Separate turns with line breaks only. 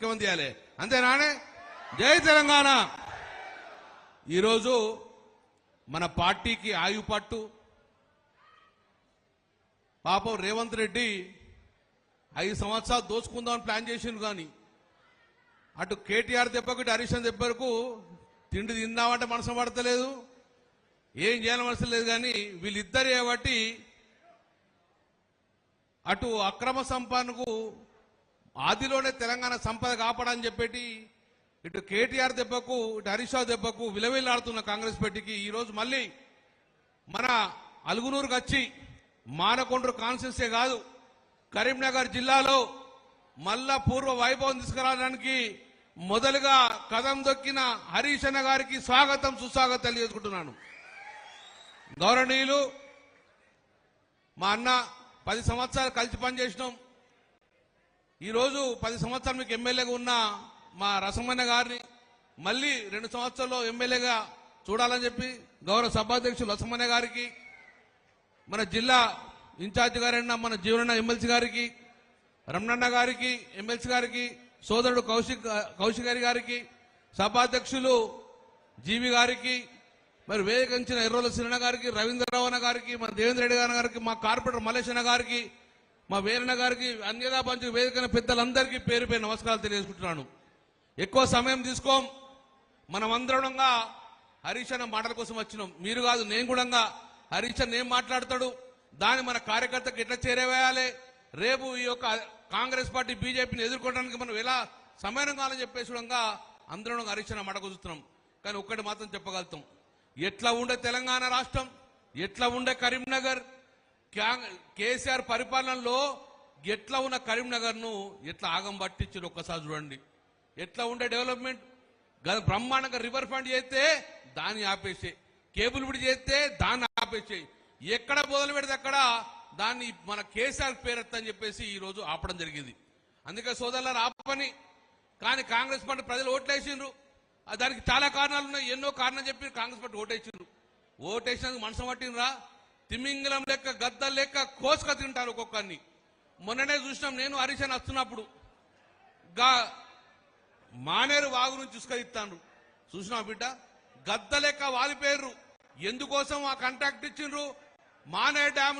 ముఖ్యమంత్రి చేయాలి అంతేనానే జై తెలంగాణ ఈరోజు మన పార్టీకి ఆయుపట్టు పాపం రేవంత్ రెడ్డి 5 సంవత్సరాలు దోచుకుందామని ప్లాన్ చేసిండు కానీ అటు కేటీఆర్ దెబ్బకు ఇటు హరీష్ దెబ్బకు తిండి తిందామంటే మనసు పడతలేదు ఏం చేయాలని మనసు లేదు కానీ వీళ్ళిద్దరే బట్టి అటు అక్రమ సంపదకు ఆదిలోనే తెలంగాణ సంపద కాపాడని చెప్పేటి ఇటు కేటీఆర్ దెబ్బకు ఇటు హరీష్ దెబ్బకు విలవిల్లాడుతున్న కాంగ్రెస్ పార్టీకి ఈరోజు మళ్ళీ మన అలుగునూరుకు వచ్చి మానకొండ్రు కాన్స్టిట్యూన్సీ కాదు కరీంనగర్ జిల్లాలో మళ్ళా పూర్వ వైభవం తీసుకురావడానికి మొదలుగా కదం దొక్కిన హరీష్ అన్న గారికి స్వాగతం సుస్వాగతం తెలియజేసుకుంటున్నాను. గౌరవనీయులు మా అన్న 10 సంవత్సరాలు కలిసి పనిచేసినాం. ఈరోజు 10 సంవత్సరాలు మీకు ఎమ్మెల్యేగా ఉన్న మా రసమన్న గారిని మళ్ళీ 2 సంవత్సరాల్లో ఎమ్మెల్యేగా చూడాలని చెప్పి గౌరవ సభాధ్యక్షులు రసమన్న గారికి మన జిల్లా ఇన్ఛార్జి గారైన మన జీవనన్న ఎమ్మెల్సీ గారికి రమణన్న గారికి ఎమ్మెల్సీ గారికి సోదరుడు కౌశిక్ గారికి సభాధ్యక్షులు జీవి గారికి మరి వేదికంచిన ఎర్రోల సిరణ గారికి రవీంద్రరావు అన్న గారికి మన దేవేంద్ర రెడ్డి గారికి మా కార్పొరేటర్ మల్లేశన్న గారికి మా వీరన్న గారికి అన్యదా పంచ వేదికైన పెద్దలందరికీ పేరు పేరు నమస్కారాలు తెలియజేసుకుంటున్నాను. ఎక్కువ సమయం తీసుకోం. మనమందరంగా హరీష్ అన్న మాటల కోసం వచ్చినాం. మీరు కాదు నేను కూడా హరీష్ అన్న ఏం మాట్లాడతాడు దాన్ని మన కార్యకర్తకు ఎట్లా చేరవేయాలి రేపు ఈ యొక్క కాంగ్రెస్ పార్టీ బీజేపీని ఎదుర్కోవడానికి మనం ఎలా సమయం కావాలని చెప్పేసి అందరం హరీష్ అన్న మాట కూర్చున్నాం. కానీ ఒక్కటి మాత్రం చెప్పగలుగుతాం ఎట్లా ఉండే తెలంగాణ రాష్ట్రం ఎట్లా ఉండే కరీంనగర్ కేసీఆర్ పరిపాలనలో ఎట్లా ఉన్న కరీంనగర్ ను ఎట్లా ఆగం పట్టించారు ఒక్కసారి చూడండి. ఎట్లా ఉండే డెవలప్మెంట్ బ్రహ్మాండంగా రివర్ ఫ్రంట్ చేస్తే దాన్ని ఆపేసే కేబుల్ బ్రిడ్జ్ చేస్తే దాన్ని ఆపేసే ఎక్కడ మొదలు పెడితే అక్కడ దాన్ని మన కేసీఆర్ పేరెత్తని చెప్పేసి ఈ రోజు ఆపడం జరిగింది. అందుకే సోదరులారు ఆపని కానీ కాంగ్రెస్ పార్టీ ప్రజలు ఓట్లేసిండ్రు. దానికి చాలా కారణాలు ఉన్నాయి. ఎన్నో కారణం చెప్పి కాంగ్రెస్ పార్టీ ఓటేసిండ్రు. ఓటేసినందుకు మనసు పట్టినరా తిమింగలం లెక్క గద్దలు లెక్క కోసుక తింటారు ఒక్కొక్కరిని. మొన్ననే చూసినాం నేను హరీష్ అని వస్తున్నప్పుడు మానేరు వాగు నుంచి చూసుకొస్తాను చూసినా బిడ్డ గద్ద లెక్క వాలిపోయారు. ఎందుకోసం ఆ కాంట్రాక్ట్ ఇచ్చిండ్రు మానే డ్యామ్